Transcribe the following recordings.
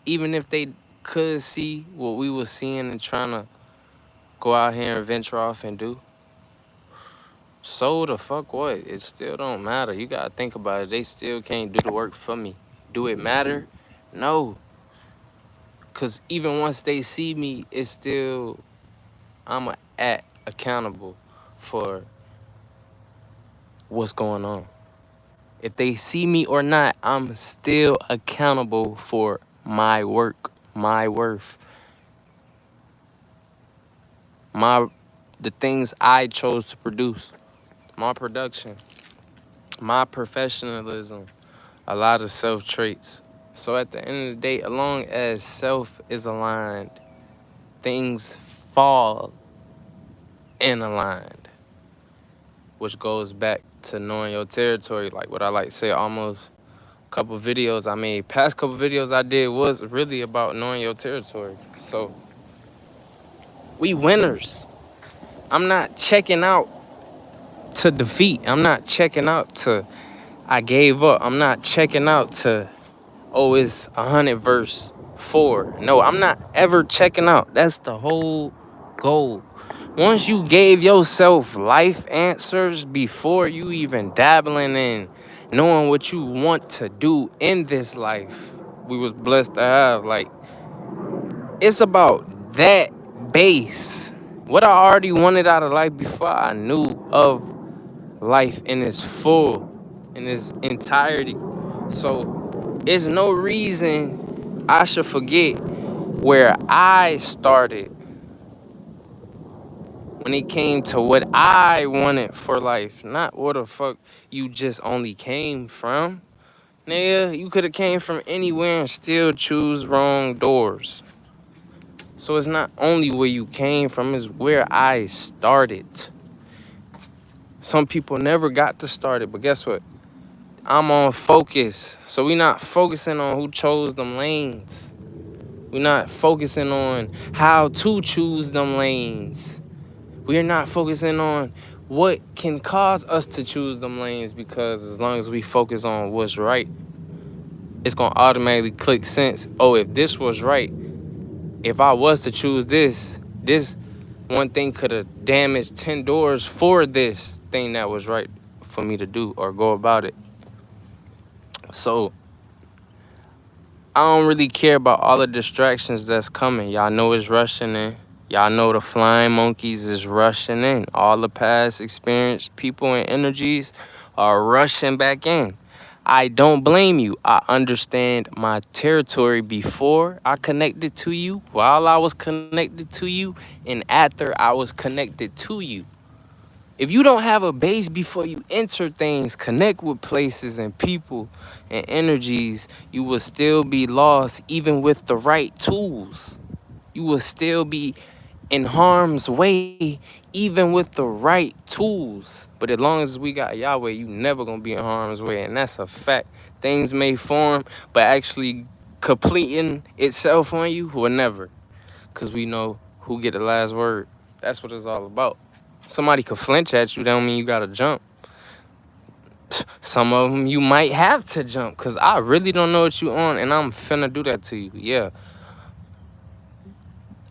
even if they could see what we were seeing and trying to go out here and venture off and do, so the fuck what? It still don't matter. You gotta think about it. They still can't do the work for me. Do it matter? No. Cause even once they see me, it's still I'm accountable for what's going on. If they see me or not, I'm still accountable for my work, my worth, the things I chose to produce, my production, my professionalism, a lot of self traits. So at the end of the day, as long as self is aligned, things fall in aligned, which goes back to knowing your territory. Like what I like to say, almost a couple videos I made, past couple videos I did was really about knowing your territory. So we winners. I'm not checking out to defeat. I'm not checking out to I gave up. I'm not checking out to, oh, it's 100 verse 4. No, I'm not ever checking out. That's the whole goal. Once you gave yourself life answers before you even dabbling in knowing what you want to do in this life, we was blessed to have. Like, it's about that base. What I already wanted out of life before I knew of life in its full, in its entirety. So it's no reason I should forget where I started when it came to what I wanted for life, not where the fuck you just only came from. Nigga, you could have came from anywhere and still choose wrong doors. So it's not only where you came from, it's where I started. Some people never got to start it, but guess what? I'm on focus. So we not focusing on who chose them lanes. We're not focusing on how to choose them lanes. We're not focusing on what can cause us to choose them lanes, because as long as we focus on what's right, it's going to automatically click sense. Oh, if this was right, if I was to choose this one thing could have damaged 10 doors for this thing that was right for me to do or go about it. So I don't really care about all the distractions that's coming. Y'all know it's rushing in. Y'all know the flying monkeys is rushing in. All the past experienced people and energies are rushing back in. I don't blame you. I understand my territory before I connected to you, while I was connected to you, and after I was connected to you. If you don't have a base before you enter things, connect with places and people and energies, you will still be lost even with the right tools. You will still be in harm's way even with the right tools. But as long as we got Yahweh, you never gonna be in harm's way, and that's a fact. Things may form, but actually completing itself on you will never, because we know who get the last word. That's what it's all about. Somebody could flinch at you, don't mean you gotta jump. Some of them you might have to jump, because I really don't know what you on, and I'm finna do that to you. Yeah.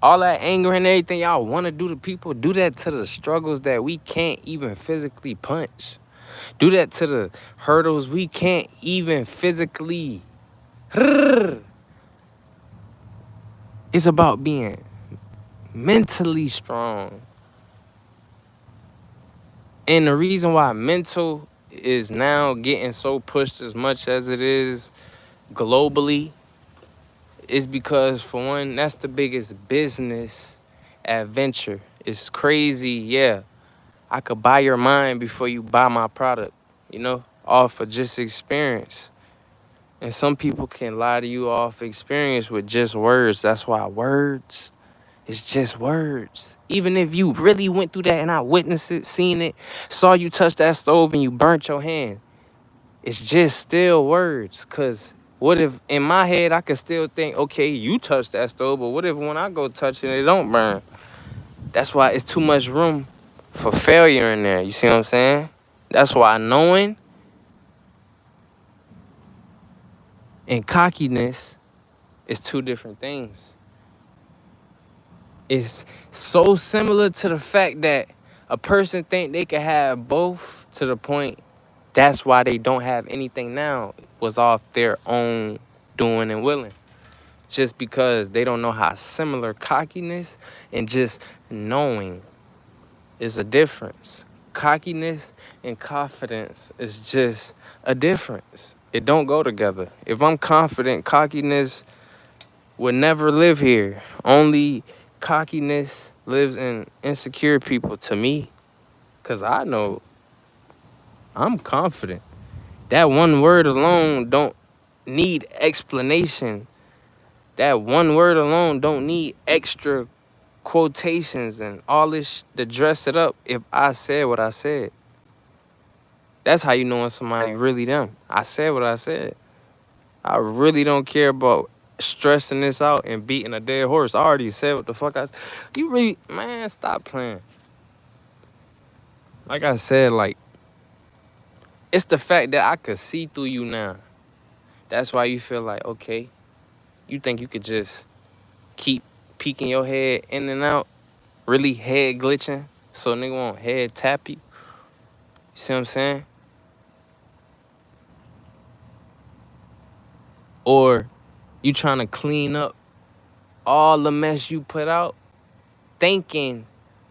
All that anger and everything y'all want to do to people, do that to the struggles that we can't even physically punch. Do that to the hurdles we can't even physically. It's about being mentally strong. And the reason why mental is now getting so pushed as much as it is globally is because, for one, that's the biggest business adventure. It's crazy, yeah. I could buy your mind before you buy my product, off of just experience. And some people can lie to you off experience with just words. That's why words is just words. Even if you really went through that and I witnessed it, seen it, saw you touch that stove and you burnt your hand, it's just still words. Because what if in my head I could still think, okay, you touched that stove, but what if when I go touch it, it don't burn? That's why it's too much room for failure in there. You see what I'm saying? That's why knowing and cockiness It's two different things. It's so similar to the fact that a person think they can have both to the point that's why they don't have anything now. It was off their own doing and willing. Just because they don't know how similar cockiness and just knowing is a difference. Cockiness and confidence is just a difference. It don't go together. If I'm confident, cockiness would never live here. Only cockiness lives in insecure people to me. Cause I know I'm confident. That one word alone don't need explanation. That one word alone don't need extra quotations and all this to dress it up if I said what I said. That's how you know when somebody really them. I said what I said. I really don't care about stressing this out and beating a dead horse. I already said what the fuck I said. You really, man, stop playing. Like I said, like, it's the fact that I could see through you now. That's why you feel like, okay, you think you could just keep peeking your head in and out, really head glitching, so nigga won't head tap you. You see what I'm saying? Or you trying to clean up all the mess you put out, thinking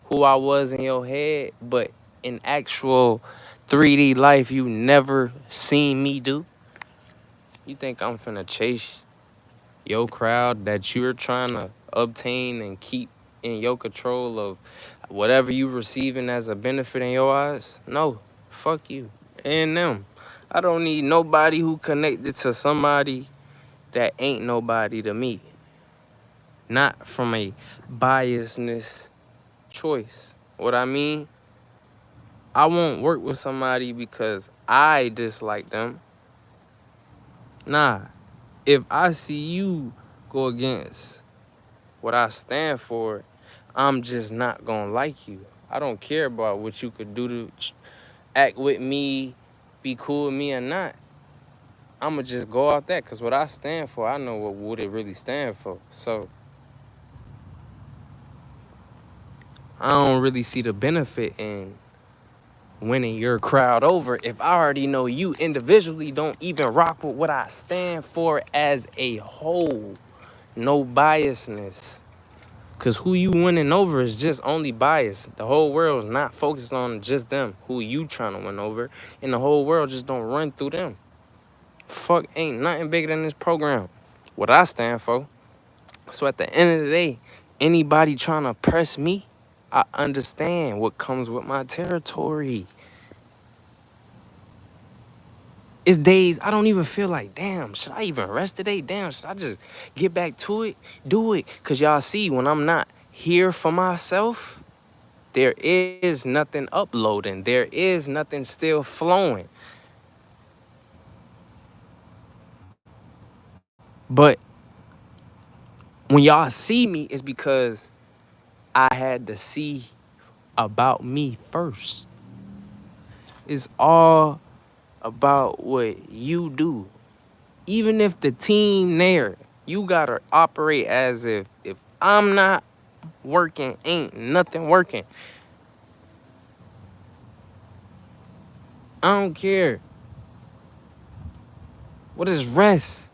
who I was in your head, but in actual 3D life, you never seen me do. You think I'm finna chase your crowd that you're trying to obtain and keep in your control of whatever you receiving as a benefit in your eyes? No, fuck you and them. I don't need nobody who connected to somebody that ain't nobody to me. Not from a biasness choice. What I mean, I won't work with somebody because I dislike them. Nah, if I see you go against what I stand for, I'm just not gonna like you. I don't care about what you could do to act with me, be cool with me or not. I'ma just go out that, cause what I stand for, I know what it really stand for. So I don't really see the benefit in winning your crowd over if I already know you individually don't even rock with what I stand for as a whole. No biasness. Cause who you winning over is just only bias. The whole world is not focused on just them. Who you trying to win over. And the whole world just don't run through them. Fuck, ain't nothing bigger than this program. What I stand for. So at the end of the day, anybody trying to press me, I understand what comes with my territory. It's days I don't even feel like, damn, should I even rest today? Damn, should I just get back to it? Do it. Cause y'all see, when I'm not here for myself, there is nothing uploading. There is nothing still flowing. But when y'all see me, it's because I had to see about me first. It's all about what you do. Even if the team there, you gotta operate as if I'm not working, ain't nothing working. I don't care. What is rest?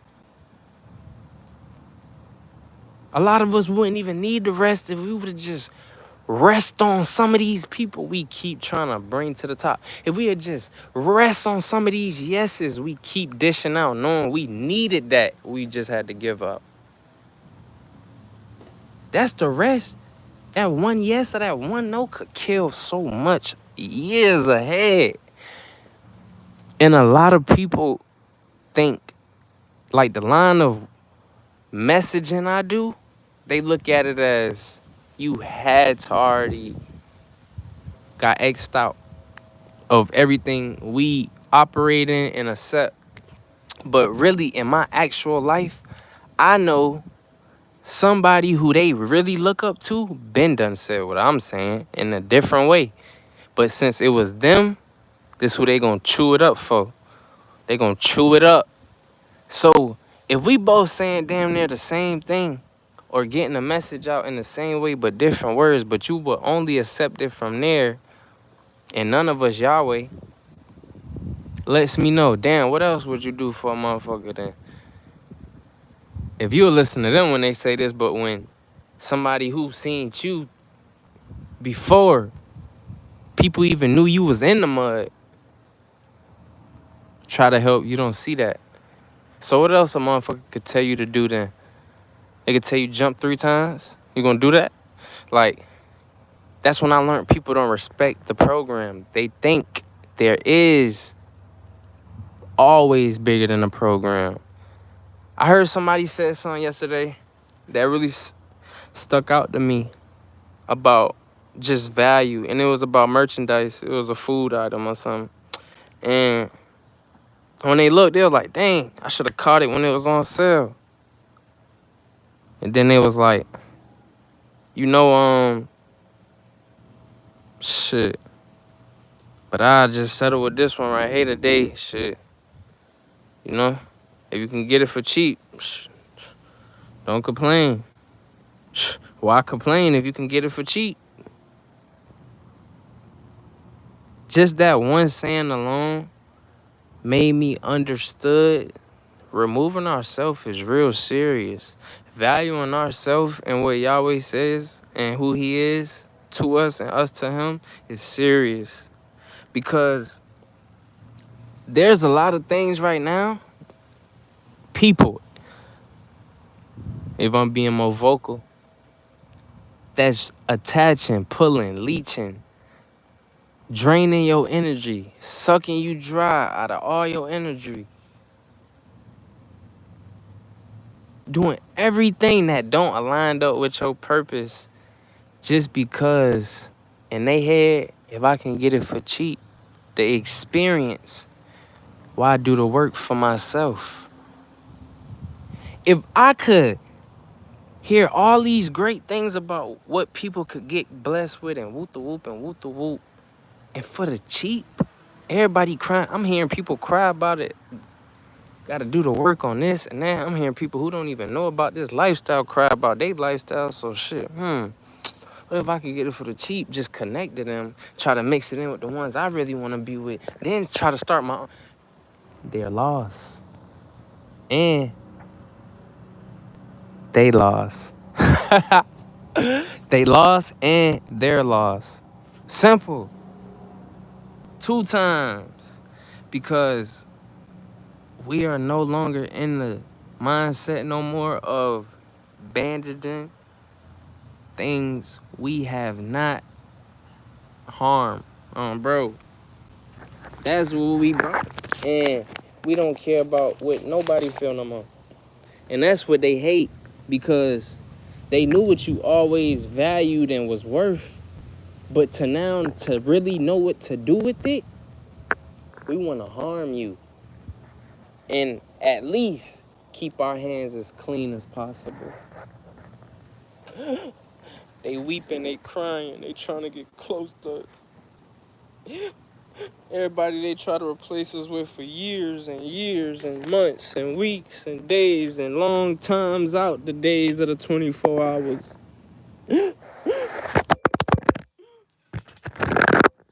A lot of us wouldn't even need the rest if we would have just rest on some of these people we keep trying to bring to the top. If we had just rest on some of these yeses we keep dishing out, knowing we needed that, we just had to give up. That's the rest. That one yes or that one no could kill so much years ahead. And a lot of people think, like the line of messaging I do, they look at it as you had to already got X'd out of everything we operate in and accept. But really, in my actual life, I know somebody who they really look up to been done said what I'm saying in a different way. But since it was them, this who they gonna chew it up for. They gonna chew it up. So If we both saying damn near the same thing or getting a message out in the same way but different words, but you will only accept it from there and none of us Yahweh, lets me know, damn, what else would you do for a motherfucker then? If you'll listen to them when they say this, but when somebody who seen you before people even knew you was in the mud try to help, you don't see that. So what else a motherfucker could tell you to do then? They could tell you jump 3 times. You gonna do that? Like, that's when I learned people don't respect the program. They think there is always bigger than the program. I heard somebody said something yesterday that really stuck out to me about just value. And it was about merchandise. It was a food item or something. And when they looked, they were like, dang, I should have caught it when it was on sale. And then they was like, shit. But I just settle with this one right here today, shit. You know? If you can get it for cheap, don't complain. Why complain if you can get it for cheap? Just that one saying alone made me understood removing ourselves is real serious. Valuing ourselves and what Yahweh says and who he is to us and us to him is serious. Because there's a lot of things right now, people, if I'm being more vocal, that's attaching, pulling, leeching, draining your energy, sucking you dry out of all your energy. Doing everything that don't align up with your purpose just because in they head, if I can get it for cheap, the experience, why do the work for myself? If I could hear all these great things about what people could get blessed with and whoop the whoop and whoop the whoop, and for the cheap, everybody crying. I'm hearing people cry about it. Got to do the work on this and that. I'm hearing people who don't even know about this lifestyle cry about their lifestyle. So shit, what if I could get it for the cheap, just connect to them, try to mix it in with the ones I really want to be with, then try to start my own. They're lost. And they lost. They lost and they're lost. Simple. 2 times. Because we are no longer in the mindset no more of bandaging things we have not harmed. Bro. That's what we brought. And we don't care about what nobody feel no more. And that's what they hate, because they knew what you always valued and was worth. But to now, to really know what to do with it, we want to harm you. And at least keep our hands as clean as possible. They weeping, they crying, they trying to get close to everybody they try to replace us with for years and years and months and weeks and days and long times out the days of the 24 hours. See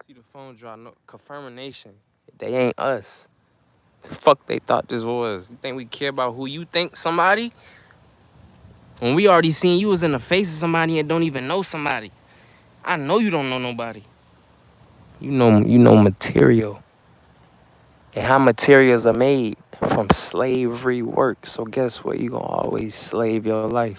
the phone drop, no confirmation. They ain't us. The fuck they thought this was. You think we care about who you think somebody? When we already seen you was in the face of somebody and don't even know somebody. I know you don't know nobody. You know material. And how materials are made from slavery work. So guess what? You gonna always slave your life.